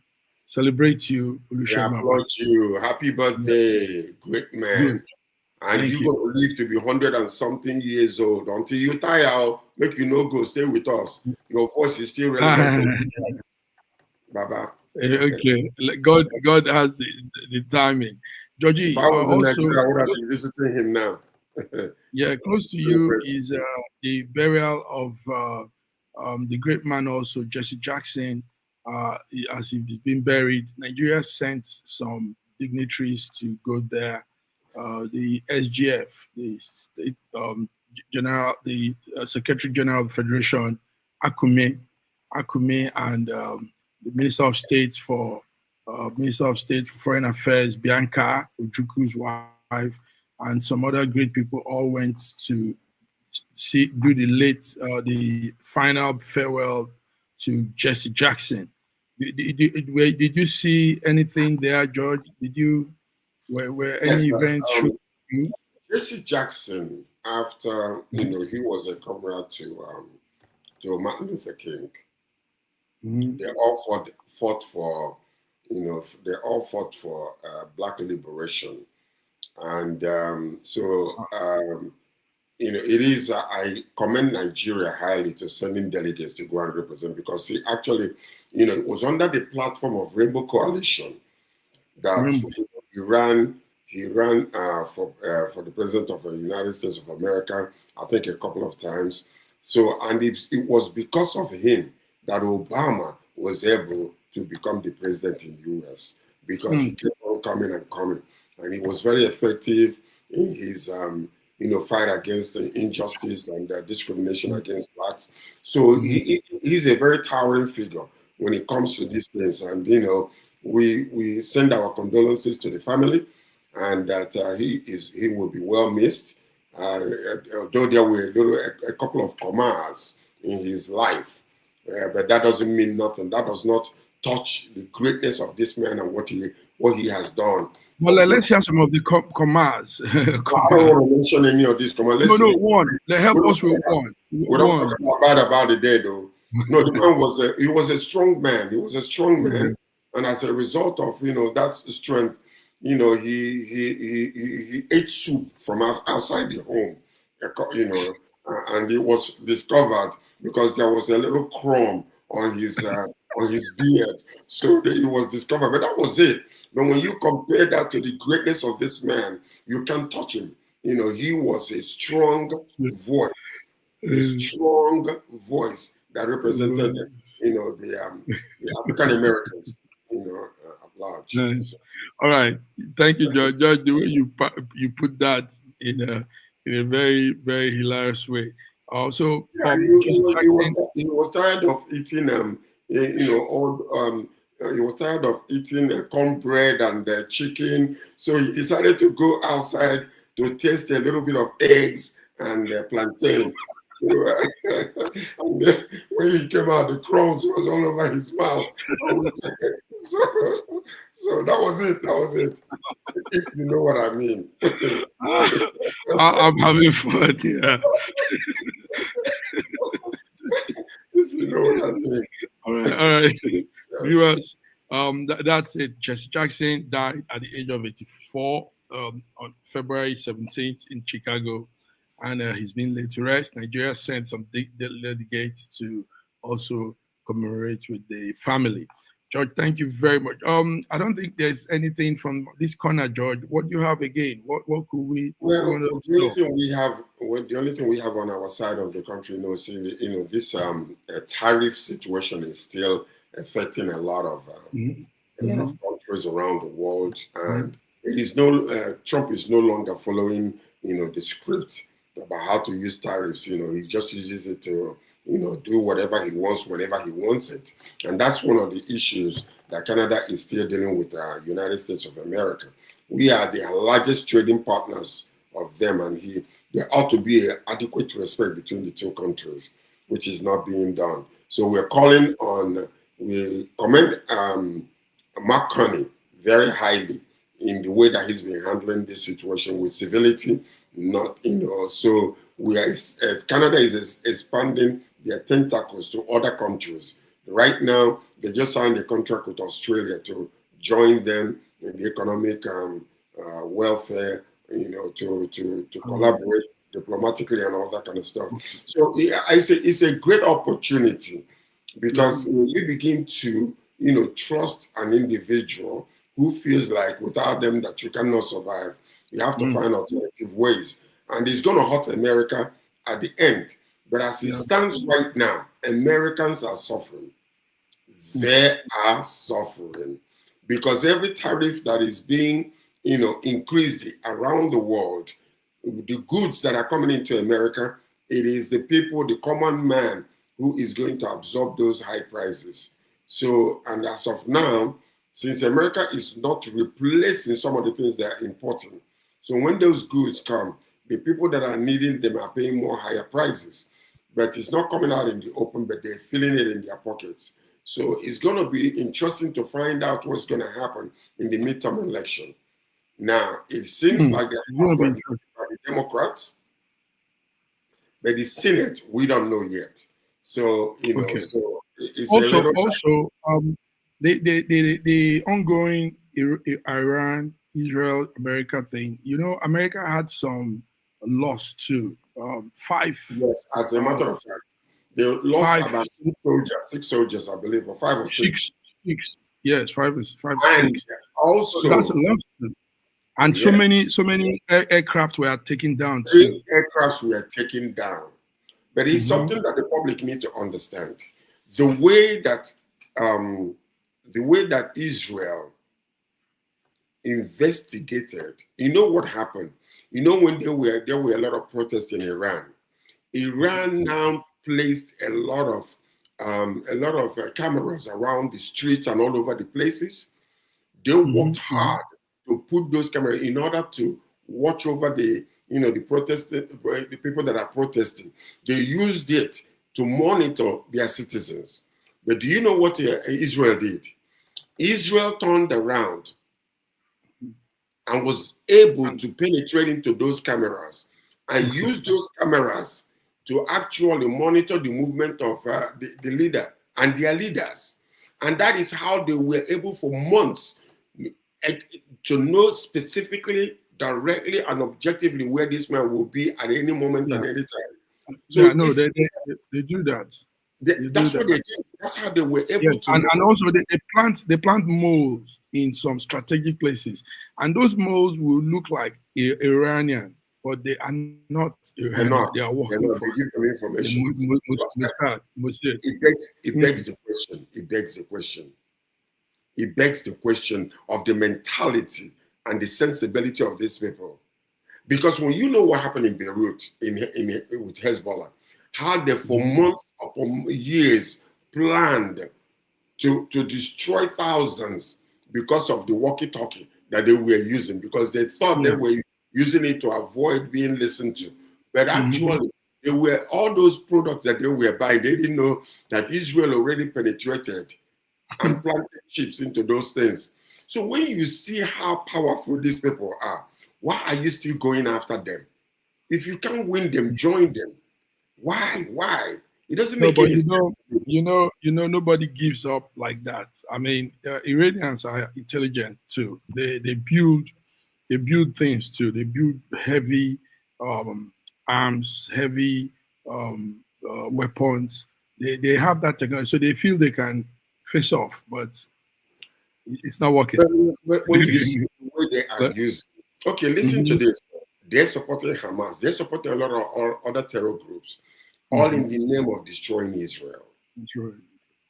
S2: celebrate you, Olusegun.
S3: I applaud you. Happy birthday, great man.
S2: Good.
S3: And you're going to live to be 100 and something years old. Until you tire, make you no go, stay with us. Your voice is still relevant. Baba.
S2: Okay, God has the timing. Georgie,
S3: If I was in
S2: also,
S3: Nigeria, I would have been visiting him now.
S2: yeah, close to you is the burial of the great man also, Jesse Jackson. As he's been buried, Nigeria sent some dignitaries to go there. The SGF, the state general, the Secretary General of the Federation, Akume, and the Minister of State for Foreign Affairs, Bianca Ojuku's wife, and some other great people all went to do the final farewell to Jesse Jackson. Did you see anything there, George? Were any events shown to you?
S3: Jesse Jackson, after he was a comrade to Martin Luther King. They all fought for Black liberation, and it is. I commend Nigeria highly to sending delegates to go and represent, because he actually, it was under the platform of Rainbow Coalition that he ran for the president of the United States of America, I think a couple of times. So, and it was because of him that Obama was able to become the president in the U.S., because he kept on coming and coming, and he was very effective in his fight against injustice and discrimination against blacks. So he's a very towering figure when it comes to these things, and we send our condolences to the family, and that he will be well missed. Although there were a couple of commas in his life, but that doesn't mean nothing. That does not touch the greatness of this man and what he has done.
S2: Well, let's hear some of the commas.
S3: I don't want to mention any of these commas.
S2: No, one. Help us with one.
S3: We don't talk about the day, though. No, the man was a strong man. He was a strong man, and as a result of that strength, he ate soup from outside the home, and it was discovered because there was a little crumb on his beard, so he was discovered. But that was it. But when you compare that to the greatness of this man, you can't touch him. He was a strong voice, that represented, the African Americans, at large.
S2: Nice. All right, thank you, George. George, the way you put that in a very, very hilarious way. Also,
S3: he was tired of eating he was tired of eating cornbread and chicken, so he decided to go outside to taste a little bit of eggs and plantain. And when he came out, the crumbs was all over his mouth. So that was it. If you know what I mean.
S2: I'm having fun. Yeah.
S3: If you know what I mean.
S2: All right. Yes. Viewers, that's it. Jesse Jackson died at the age of 84 on February 17th in Chicago, and he's been laid to rest. Nigeria sent some delegates to also commemorate with the family. George, thank you very much. I don't think there's anything from this corner, George. What do you have again? What could we?
S3: Well, the only thing we have on our side of the country, this tariff situation is still affecting a lot of countries around the world, and it is Trump is no longer following the script about how to use tariffs. He just uses it to do whatever he wants whenever he wants it. And that's one of the issues that Canada is still dealing with the United States of America. We are the largest trading partners of them, and there ought to be an adequate respect between the two countries, which is not being done. So we're calling on, we commend Mark Carney very highly in the way that he's been handling this situation with civility, not, so we are, Canada is expanding their tentacles to other countries. Right now, they just signed a contract with Australia to join them in the economic welfare, to collaborate diplomatically and all that kind of stuff. So it's a great opportunity, because when you begin to, trust an individual who feels like without them that you cannot survive, you have to find alternative ways. And it's going to hurt America at the end. But as it stands right now, Americans are suffering. They are suffering because every tariff that is being, increased around the world, the goods that are coming into America, it is the people, the common man, who is going to absorb those high prices. So, and as of now, since America is not replacing some of the things that are important, so when those goods come, the people that are needing them are paying more higher prices. But it's not coming out in the open, but they're feeling it in their pockets. So it's going to be interesting to find out what's going to happen in the midterm election. Now, it seems like they're going to be the Democrats, but the Senate, we don't know yet. So, so it's
S2: the ongoing Iran, Israel, America thing, America had some loss too. 5.
S3: Yes, as a matter of fact, they lost about 6 soldiers, I believe, or 5 or 6.
S2: 6. Yes, 5 or 6.
S3: Also,
S2: that's a loss. And so many aircraft were taken down too.
S3: 3 aircrafts were taken down. But it's something that the public need to understand. The way that Israel investigated, what happened? When there were a lot of protests in Iran. Iran now placed a lot of cameras around the streets and all over the places. They worked hard to put those cameras in order to watch over the the people that are protesting. They used it to monitor their citizens. But do you know what Israel did? Israel turned around and was able to penetrate into those cameras and use those cameras to actually monitor the movement of the leader and their leaders. And that is how they were able for months to know specifically, directly and objectively where this man will be at any moment and any time. So
S2: they do that.
S3: That's what they did. That's how they were able to.
S2: And also they plant moles in some strategic places, and those moles will look like Iranian, but they are not Iranian. They are working.
S3: They give them information. It begs the question. It begs the question. It begs the question of the mentality and the sensibility of these people. Because when you know what happened in Beirut with Hezbollah, how they for months upon years planned to destroy thousands because of the walkie-talkie that they were using, because they thought they were using it to avoid being listened to. But actually, they were all those products that they were buying. They didn't know that Israel already penetrated and planted chips into those things. So when you see how powerful these people are, why are you still going after them? If you can't win them, join them. Why? It doesn't make any sense.
S2: Nobody gives up like that. I mean, Iranians are intelligent too. They build things too. They build heavy arms, heavy weapons. They have that technology, so they feel they can face off, but it's not working.
S3: But when you see the way they are used, okay, listen to this. They're supporting Hamas. They're supporting a lot of other terror groups, all in the name of destroying Israel.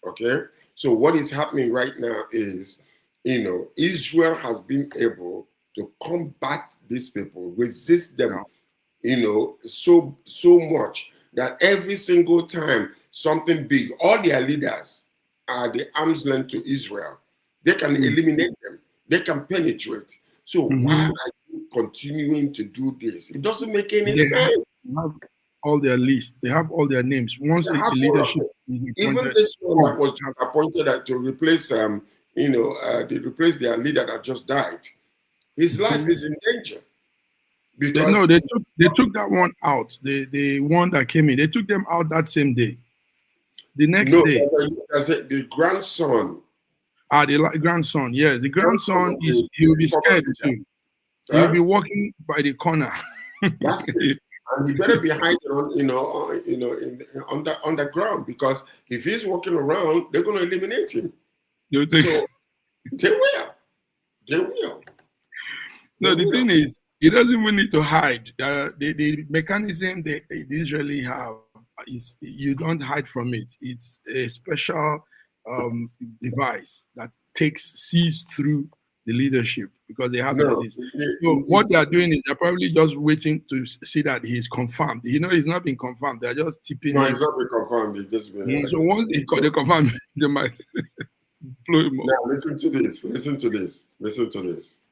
S3: Okay? So what is happening right now is, Israel has been able to combat these people, resist them, so much that every single time something big, all their leaders are the arm's length to Israel. They can eliminate them. They can penetrate. So why are you continuing to do this? It doesn't make any
S2: They
S3: sense.
S2: have all their lists. They have all their names. Once
S3: They
S2: the
S3: have all of
S2: leadership
S3: them.
S2: is
S3: Even
S2: appointed,
S3: this one that was
S2: have-
S3: appointed to replace, they replaced their leader that just died. His life is in danger because
S2: they took that one out. The one that came in, they took them out that same day. The next day,
S3: the grandson.
S2: The grandson. Yes, the grandson he'll be scared too. He'll be walking by the corner.
S3: That's it. And he better be hiding on the ground, because if he's walking around, they're going to eliminate him. So they will.
S2: No, the thing is, he doesn't even need to hide. The mechanism they usually have is you don't hide from it. It's a special device that sees through the leadership, because they have this. So what they are doing is they're probably just waiting to see that he's confirmed. He's not been confirmed. They're just tipping him.
S3: He's not been confirmed. He's just been.
S2: So once they confirm, they might blow him up.
S3: Now listen to this.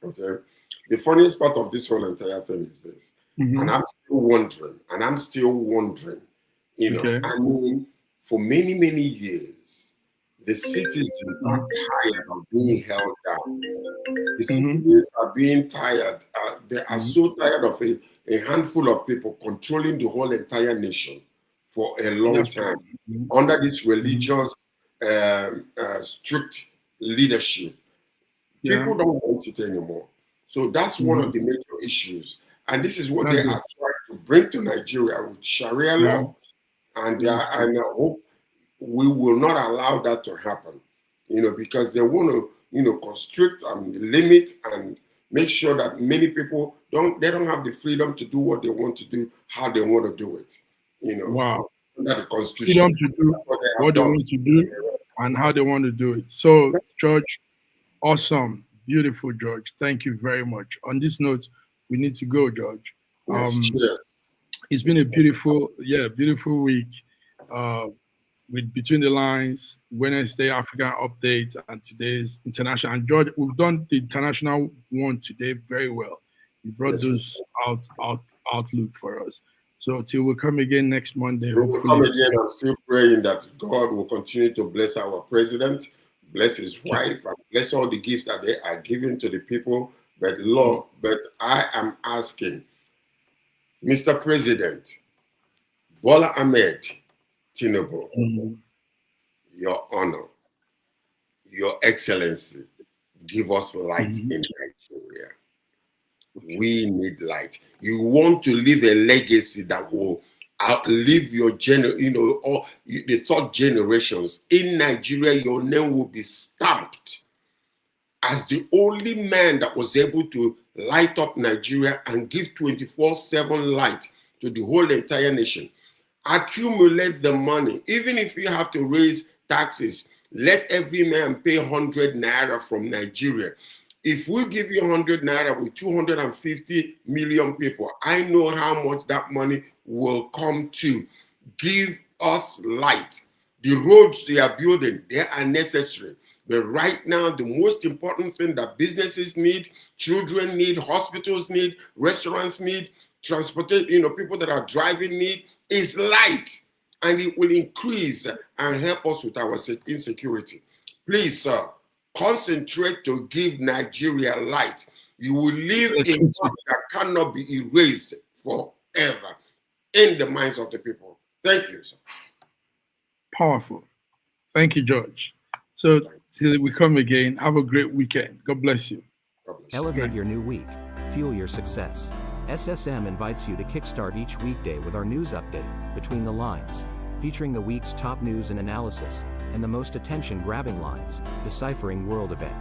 S3: Okay. The funniest part of this whole entire thing is this, and I'm still wondering. I mean, for many, many years, the citizens are tired of being held down. The citizens are being tired. They are so tired of a handful of people controlling the whole entire nation for a long time under this religious, strict leadership. People don't want it anymore. So that's one of the major issues. And this is what they are trying to bring to Nigeria with Sharia law. And I hope we will not allow that to happen, because they want to, constrict and limit and make sure that many people don't have the freedom to do what they want to do, how they want to do it, under the Constitution.
S2: Freedom to do what they want to do and how they want to do it. So, George, awesome, beautiful, George. Thank you very much. On this note, we need to go, George. It's been a beautiful week. With Between the Lines, Wednesday African Update, and today's international. And George, we've done the international one today very well. You brought those outlook for us. So till we come again next Monday.
S3: We'll come again. I'm still praying that God will continue to bless our president, bless his wife, and bless all the gifts that they are giving to the people. But Lord, I am asking, Mr. President, Bola Ahmed Tinubu, Your Honor, Your Excellency, give us light in Nigeria. We need light. You want to leave a legacy that will outlive your or the third generations. In Nigeria, your name will be stamped as the only man that was able to light up Nigeria and give 24/7 light to the whole entire nation. Accumulate the money. Even if you have to raise taxes, let every man pay 100 naira from Nigeria. If we give you 100 naira with 250 million people, I know how much that money will come to. Give us light. The roads they are building, they are necessary. But right now, the most important thing that businesses need, children need, hospitals need, restaurants need, transportation, people that are driving need, is light, and it will increase and help us with our insecurity. Please, sir, concentrate to give Nigeria light. You will live in something that cannot be erased forever in the minds of the people. Thank you, sir.
S2: Powerful. Thank you, George. So till we come again, have a great weekend. God bless you.
S5: Elevate your new week. Fuel your success. SSM invites you to kickstart each weekday with our news update, Between the Lines, featuring the week's top news and analysis, and the most attention-grabbing lines, deciphering world event.